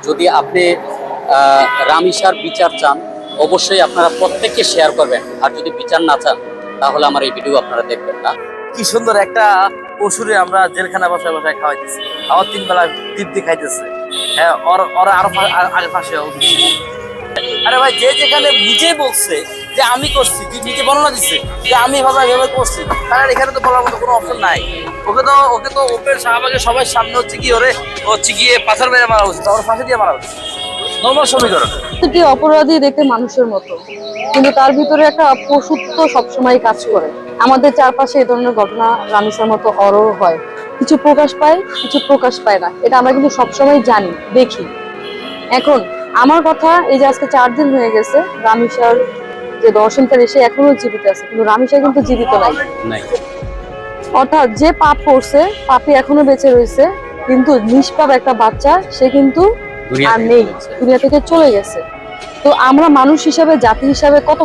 যদি আপনি রামিসার বিচার চান, অবশ্যই আপনারা প্রত্যেককে শেয়ার করবেন। আর যদি বিচার না চান, তাহলে আমার এই ভিডিও আপনারা দেখবেন না। কি সুন্দর একটা পশুরে আমরা জেলখানা বসায় বসায় খাওয়াইতেছি, আমার 3 বেলা তৃপ্তি খাইতেছে। হ্যাঁ, ওরা আরো আগে ফাঁসি হওয়া উচিত ছিল। আরে ভাই, যে যেখানে নিজে বলছে যে আমি করছি, যে নিজে বর্ণনা দিচ্ছে যে আমি এভাবে করছি, তার এখানে তো বলার মতো কোনো অপশন নাই। ওকে তো ওপেন শাহবাগের সবাই সামনে হচ্ছে গিয়ে পাথর মেরে মারা উচিত, ওর ফাঁসি দিয়ে মারা উচিত। নর্মাল সমীকরণ। প্রত্যেকটি অপরাধী দেখতে মানুষের মতো, কিন্তু তার ভিতরে একটা পশুত্ব সবসময় কাজ করে। আমাদের চারপাশে এই ধরনের ঘটনা রামিসার মতো অরহ হয়। কিছু প্রকাশ পায়, কিছু প্রকাশ পায় না, এটা আমরা কিন্তু সবসময় জানি, দেখি। এখন আমার কথা, এই যে আজকে 4 দিন হয়ে গেছে, রামিসার যে দর্শনকারী সে এখনো জীবিত আছে, কিন্তু রামিসা কিন্তু জীবিত নাই। অর্থাৎ যে পাপ করছে, পাপী এখনো বেঁচে রয়েছে, কিন্তু নিষ্পাপ একটা বাচ্চা সে কিন্তু আর নেই, দুনিয়া থেকে চলে গেছে। তো আমরা মানুষ হিসাবে, জাতি হিসাবে কত